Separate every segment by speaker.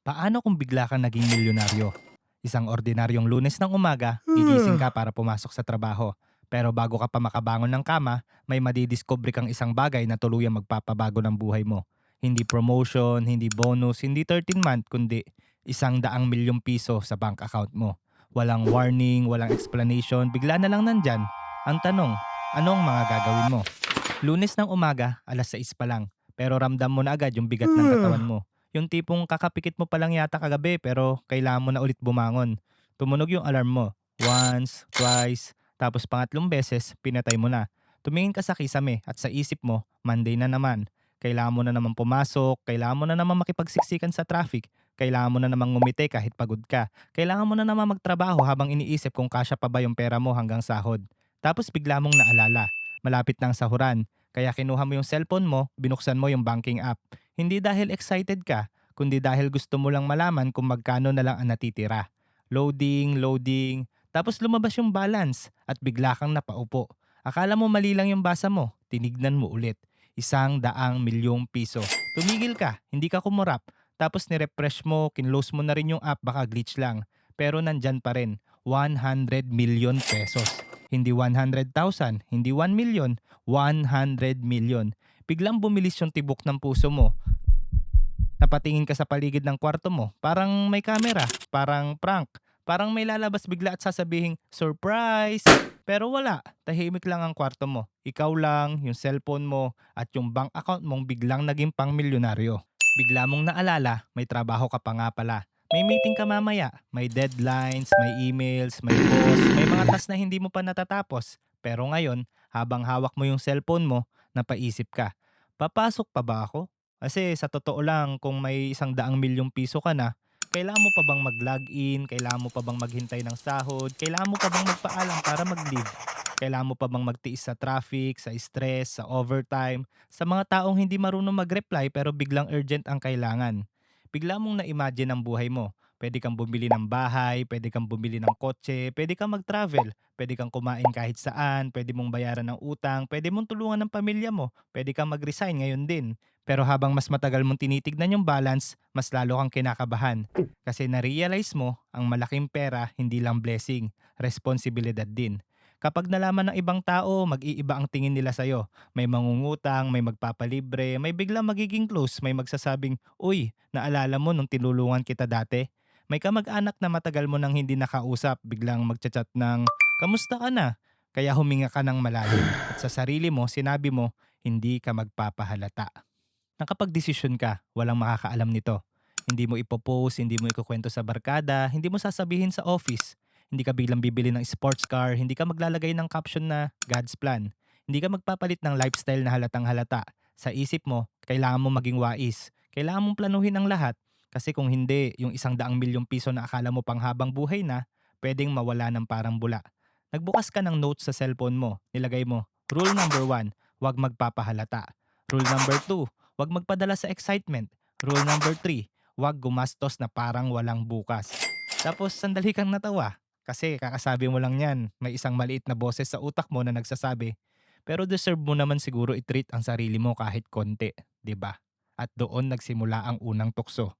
Speaker 1: Paano kung bigla kang naging milyonaryo? Isang ordinaryong Lunes ng umaga, gigising ka para pumasok sa trabaho. Pero bago ka pa makabangon ng kama, may madidiscover kang isang bagay na tuluyang magpapabago ng buhay mo. Hindi promotion, hindi bonus, hindi 13 month, kundi 100 milyong piso sa bank account mo. Walang warning, walang explanation, bigla na lang nandyan. Ang tanong, anong mga gagawin mo? Lunes ng umaga, 6:00 pa lang. Pero ramdam mo na agad yung bigat ng katawan mo. Yung tipong kakapikit mo pa lang yata kagabi pero kailangan mo na ulit bumangon. Tumunog yung alarm mo. Once, twice, tapos pangatlong beses, pinatay mo na. Tumingin ka sa kisame at sa isip mo, Monday na naman. Kailangan mo na naman pumasok, kailangan mo na naman makipagsiksikan sa traffic, kailangan mo na naman ngumiti kahit pagod ka, kailangan mo na naman magtrabaho habang iniisip kung kasya pa ba yung pera mo hanggang sahod. Tapos bigla mong naalala, malapit na ang sahuran, kaya kinuha mo yung cellphone mo, binuksan mo yung banking app. Hindi dahil excited ka, kundi dahil gusto mo lang malaman kung magkano na lang ang natitira. Loading, loading, tapos lumabas yung balance at bigla kang napaupo. Akala mo mali lang yung basa mo, tinignan mo ulit. 100 milyong piso. Tumigil ka, hindi ka kumurap. Tapos ni-refresh mo, kinlose mo na rin yung app, baka glitch lang. Pero nandyan pa rin, 100 million pesos. Hindi 100,000, hindi 1 million, 100 million. Biglang bumilis yung tibok ng puso mo. Napatingin ka sa paligid ng kwarto mo. Parang may kamera, parang prank, parang may lalabas bigla at sasabihing, surprise! Pero wala, tahimik lang ang kwarto mo. Ikaw lang, yung cellphone mo, at yung bank account mong biglang naging pang milyonaryo. Bigla mong naalala, may trabaho ka pa nga pala. May meeting ka mamaya, may deadlines, may emails, may boss, may mga task na hindi mo pa natatapos. Pero ngayon, habang hawak mo yung cellphone mo, napaisip ka, papasok pa ba ako? Kasi sa totoo lang, kung may 100 milyong piso ka na, kailangan mo pa bang mag-login? Kailangan mo pa bang maghintay ng sahod? Kailangan mo pa bang magpaalam para mag-leave? Kailangan mo pa bang magtiis sa traffic, sa stress, sa overtime, sa mga taong hindi marunong mag-reply pero biglang urgent ang kailangan? Bigla mong na-imagine ang buhay mo. Pwede kang bumili ng bahay, pwede kang bumili ng kotse, pwede kang mag-travel, pwede kang kumain kahit saan, pwede mong bayaran ng utang, pwede mong tulungan ng pamilya mo, pwede kang mag-resign ngayon din. Pero habang mas matagal mong tinitignan yung balance, mas lalo kang kinakabahan. Kasi na-realize mo, ang malaking pera hindi lang blessing, responsibilidad din. Kapag nalaman ng ibang tao, mag-iiba ang tingin nila sa'yo. May mangungutang, may magpapalibre, may biglang magiging close, may magsasabing, uy, naalala mo nung tinulungan kita dati? May kamag-anak na matagal mo nang hindi nakausap, biglang magchat ng, kamusta ka na? Kaya huminga ka ng malalim. At sa sarili mo, sinabi mo, hindi ka magpapahalata. Nakapagdesisyon ka, walang makakaalam nito. Hindi mo ipopost, hindi mo ikukwento sa barkada, hindi mo sasabihin sa office. Hindi ka biglang bibili ng sports car, hindi ka maglalagay ng caption na God's plan. Hindi ka magpapalit ng lifestyle na halatang halata. Sa isip mo, kailangan mo maging wais. Kailangan mong planuhin ang lahat. Kasi kung hindi, yung 100 milyong piso na akala mo pang habang buhay na, pwedeng mawala ng parang bula. Nagbukas ka ng notes sa cellphone mo. Nilagay mo, rule number 1, huwag magpapahalata. Rule number 2, huwag magpadala sa excitement. Rule number 3, huwag gumastos na parang walang bukas. Tapos sandali kang natawa. Kasi kakasabi mo lang yan, may isang maliit na boses sa utak mo na nagsasabi, pero deserve mo naman siguro i-treat ang sarili mo kahit konti, 'di ba? At doon nagsimula ang unang tukso.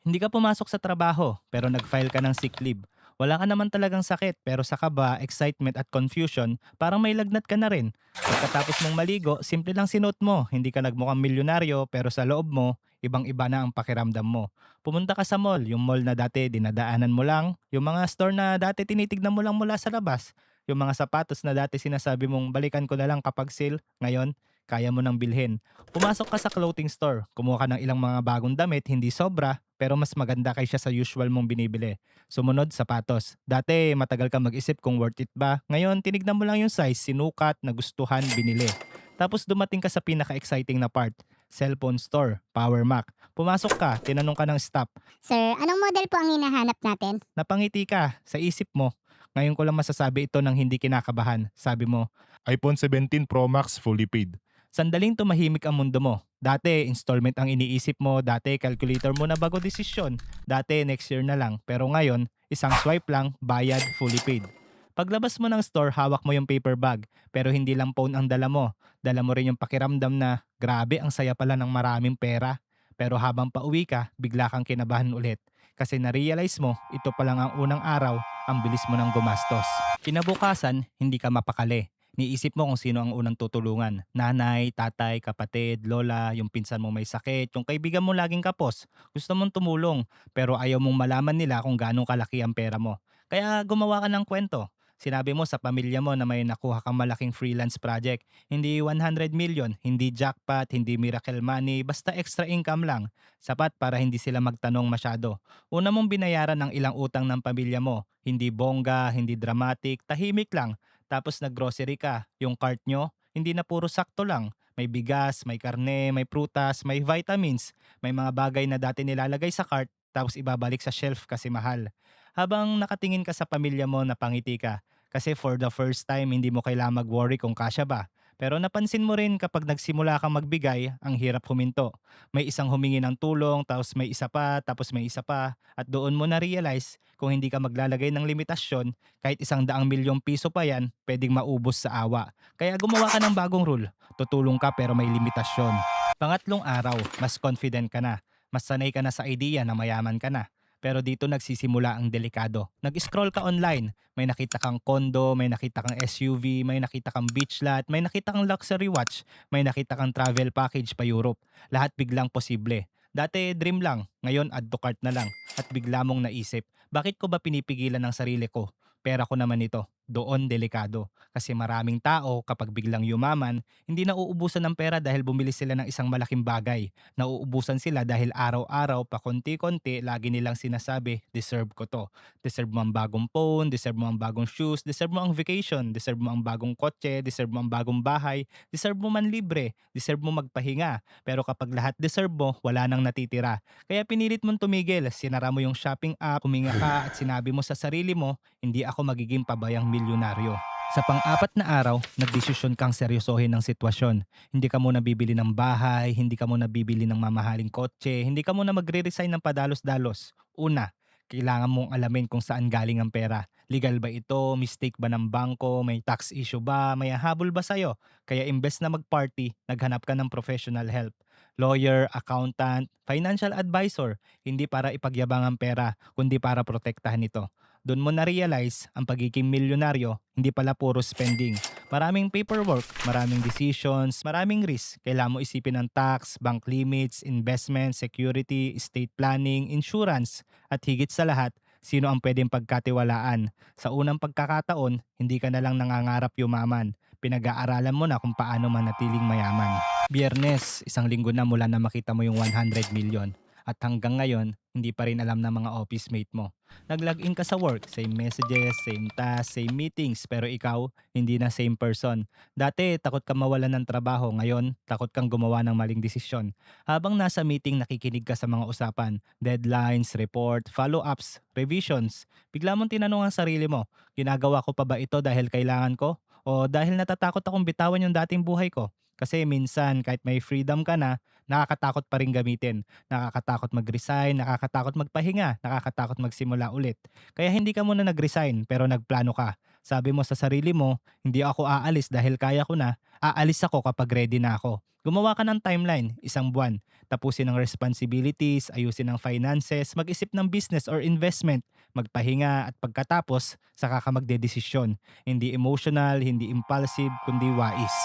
Speaker 1: Hindi ka pumasok sa trabaho, pero nag-file ka ng sick leave. Wala ka naman talagang sakit, pero sa kaba, excitement at confusion, parang may lagnat ka na rin. Pagkatapos mong maligo, simple lang sinuot mo. Hindi ka nagmukhang milyonaryo, pero sa loob mo, ibang-iba na ang pakiramdam mo. Pumunta ka sa mall, yung mall na dati dinadaanan mo lang, yung mga store na dati tinitignan mo lang mula sa labas, yung mga sapatos na dati sinasabi mong balikan ko na lang kapag sale, ngayon, kaya mo nang bilhin. Pumasok ka sa clothing store, kumuha ka ng ilang mga bagong damit, hindi sobra, pero mas maganda kaysa sa usual mong binibili. Sumunod, sapatos. Dati, matagal ka mag-isip kung worth it ba. Ngayon, tinignan mo lang yung size, sinukat, nagustuhan, binili. Tapos dumating ka sa pinaka-exciting na part, cellphone store, Power Mac. Pumasok ka, tinanong ka ng staff,
Speaker 2: Sir, anong model po ang hinahanap natin?
Speaker 1: napangiti ka sa isip mo. Ngayon ko lang masasabi ito ng hindi kinakabahan. Sabi mo,
Speaker 3: iPhone 17 Pro Max fully paid.
Speaker 1: sandaling tumahimik ang mundo mo. Dati, installment ang iniisip mo. Dati, calculator mo na bago desisyon. Dati, next year na lang. Pero ngayon, isang swipe lang, bayad, fully paid. Paglabas mo ng store, hawak mo yung paper bag. Pero hindi lang phone ang dala mo. Dala mo rin yung pakiramdam na, grabe, ang saya pala ng maraming pera. Pero habang pauwi ka, bigla kang kinabahan ulit. Kasi na-realize mo, ito pa lang ang unang araw, ang bilis mo nang gumastos. Kinabukasan, hindi ka mapakali. Niisip mo kung sino ang unang tutulungan. Nanay, tatay, kapatid, lola, yung pinsan mo may sakit, yung kaibigan mo laging kapos. Gusto mong tumulong, pero ayaw mong malaman nila kung gaano kalaki ang pera mo. Kaya gumawa ka ng kwento. Sinabi mo sa pamilya mo na may nakuha kang malaking freelance project. Hindi 100 million, hindi jackpot, hindi miracle money, basta extra income lang. Sapat para hindi sila magtanong masyado. Una mong binayaran ang ilang utang ng pamilya mo. Hindi bongga, hindi dramatic, tahimik lang. Tapos naggrocery ka. Yung cart nyo, hindi na puro sakto lang. May bigas, may karne, may prutas, may vitamins. May mga bagay na dati nilalagay sa cart tapos ibabalik sa shelf kasi mahal. Habang nakatingin ka sa pamilya mo, napangiti ka. Kasi for the first time, hindi mo kailangang mag-worry kung kasya ba. Pero napansin mo rin kapag nagsimula kang magbigay, ang hirap huminto. May isang humingi ng tulong, tapos may isa pa, tapos may isa pa. At doon mo na-realize, kung hindi ka maglalagay ng limitasyon, kahit 100 milyong piso pa yan, pwedeng maubos sa awa. Kaya gumawa ka ng bagong rule. Tutulong ka pero may limitasyon. Pangatlong araw, mas confident ka na. Mas sanay ka na sa idea na mayaman ka na. Pero dito nagsisimula ang delikado. Nag-scroll ka online, may nakita kang kondo, may nakita kang SUV, may nakita kang beach lot, may nakita kang luxury watch, may nakita kang travel package pa Europe. Lahat biglang posible. Dati dream lang, ngayon add to cart na lang. At bigla mong naisip, bakit ko ba pinipigilan ng sarili ko? Pera ko naman ito. Doon delikado. Kasi maraming tao kapag biglang yumaman, hindi nauubusan ng pera dahil bumili sila ng isang malaking bagay. Nauubusan sila dahil araw-araw pa konti-konti lagi nilang sinasabi, deserve ko to. Deserve mo ang bagong phone, deserve mo ang bagong shoes, deserve mo ang vacation, deserve mo ang bagong kotse, deserve mo ang bagong bahay, deserve mo man libre, deserve mo magpahinga. Pero kapag lahat deserve mo, wala nang natitira. Kaya pinilit mong tumigil, sinara mo yung shopping app, huminga ka at sinabi mo sa sarili mo, hindi ako magiging pabayang milyonaryo. Sa pang-apat na araw, nagdesisyon kang seryosohin ng sitwasyon. Hindi ka muna bibili ng bahay, hindi ka muna bibili ng mamahaling kotse, hindi ka muna magre-resign ng padalos-dalos. Una, kailangan mong alamin kung saan galing ang pera. Legal ba ito? Mistake ba ng bangko? May tax issue ba? May habol ba sa'yo? Kaya imbes na mag-party, naghanap ka ng professional help. Lawyer, accountant, financial advisor, hindi para ipagyabang ang pera, kundi para protektahan ito. Doon mo na-realize ang pagiging milyonaryo, hindi pala puro spending. Maraming paperwork, maraming decisions, maraming risk. Kailangan mo isipin ng tax, bank limits, investment, security, estate planning, insurance, at higit sa lahat, sino ang pwedeng pagkatiwalaan. Sa unang pagkakataon, hindi ka na lang nangangarap yumaman. Pinag-aaralan mo na kung paano manatiling mayaman. Biyernes, isang linggo na mula na makita mo yung 100 million. At hanggang ngayon, hindi pa rin alam ng mga office mate mo. Nag-login ka sa work, same messages, same tasks, same meetings, pero ikaw, hindi na same person. Dati, takot ka mawalan ng trabaho, ngayon, takot kang gumawa ng maling desisyon. Habang nasa meeting, nakikinig ka sa mga usapan, deadlines, report, follow-ups, revisions. Bigla mong tinanong ang sarili mo, ginagawa ko pa ba ito dahil kailangan ko? O dahil natatakot akong bitawan yung dating buhay ko? Kasi minsan, kahit may freedom ka na, nakakatakot pa rin gamitin. Nakakatakot mag-resign, nakakatakot magpahinga, nakakatakot magsimula ulit. Kaya hindi ka muna nag-resign pero nagplano ka. Sabi mo sa sarili mo, hindi ako aalis dahil kaya ko na, aalis ako kapag ready na ako. Gumawa ka ng timeline, 1 buwan. Tapusin ang responsibilities, ayusin ang finances, mag-isip ng business or investment, magpahinga at pagkatapos, saka ka magdedesisyon. Hindi emotional, hindi impulsive, kundi wais.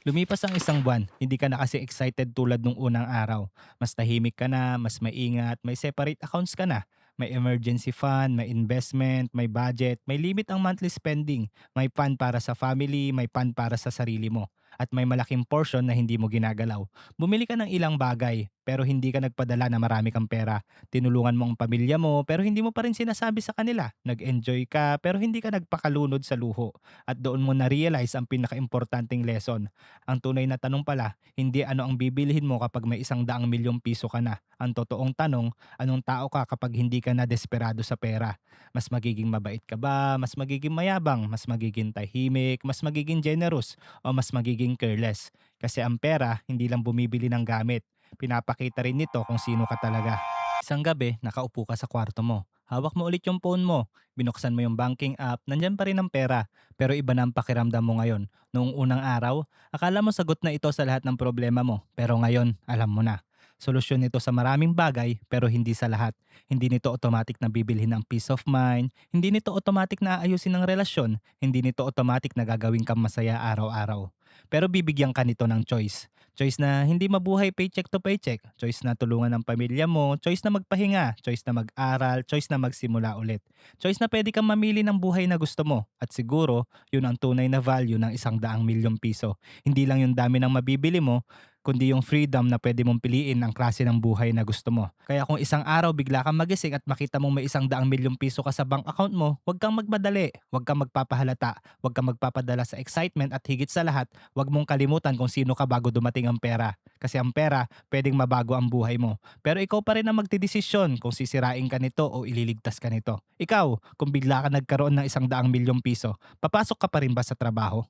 Speaker 1: Lumipas ang 1 buwan, hindi ka na kasi excited tulad nung unang araw. Mas tahimik ka na, mas maingat, may separate accounts ka na. May emergency fund, may investment, may budget, may limit ang monthly spending, may fund para sa family, may fund para sa sarili mo. At may malaking portion na hindi mo ginagalaw. Bumili ka ng ilang bagay, pero hindi ka nagpadala na marami kang pera. Tinulungan mo ang pamilya mo, pero hindi mo pa rin sinasabi sa kanila. Nag-enjoy ka, pero hindi ka nagpakalunod sa luho. At doon mo na-realize ang pinaka-importanting lesson. Ang tunay na tanong pala, hindi ano ang bibilihin mo kapag may 100 milyong piso ka na. Ang totoong tanong, anong tao ka kapag hindi ka na desperado sa pera? Mas magiging mabait ka ba? Mas magiging mayabang? Mas magiging tahimik? Mas magiging generous? O mas magiging careless? Kasi ang pera, hindi lang bumibili ng gamit. Pinapakita rin nito kung sino ka talaga. Isang gabi, nakaupo ka sa kwarto mo. Hawak mo ulit yung phone mo. Binuksan mo yung banking app, nandyan pa rin ang pera. Pero iba na ang pakiramdam mo ngayon. Noong unang araw, akala mo sagot na ito sa lahat ng problema mo. Pero ngayon, alam mo na. Solusyon nito sa maraming bagay pero hindi sa lahat. Hindi nito automatic na bibilhin ng peace of mind, hindi nito automatic na aayusin ng relasyon, hindi nito automatic na gagawin kang masaya araw-araw. Pero bibigyan ka nito ng choice. Choice na hindi mabuhay paycheck to paycheck, choice na tulungan ng pamilya mo, choice na magpahinga, choice na mag-aral, choice na magsimula ulit. Choice na pwede kang mamili ng buhay na gusto mo at siguro yun ang tunay na value ng 100 milyong piso. Hindi lang yung dami ng mabibili mo, kundi yung freedom na pwede mong piliin ang klase ng buhay na gusto mo. Kaya kung isang araw bigla kang magising at makita mong may 100 milyong piso ka sa bank account mo, huwag kang magmadali, huwag kang magpapahalata, huwag kang magpapadala sa excitement at higit sa lahat, huwag mong kalimutan kung sino ka bago dumating ang pera. Kasi ang pera, pwedeng mabago ang buhay mo. Pero ikaw pa rin ang magdidesisyon kung sisirain ka nito o ililigtas ka nito. Ikaw, kung bigla ka nagkaroon ng 100 milyong piso, papasok ka pa rin ba sa trabaho?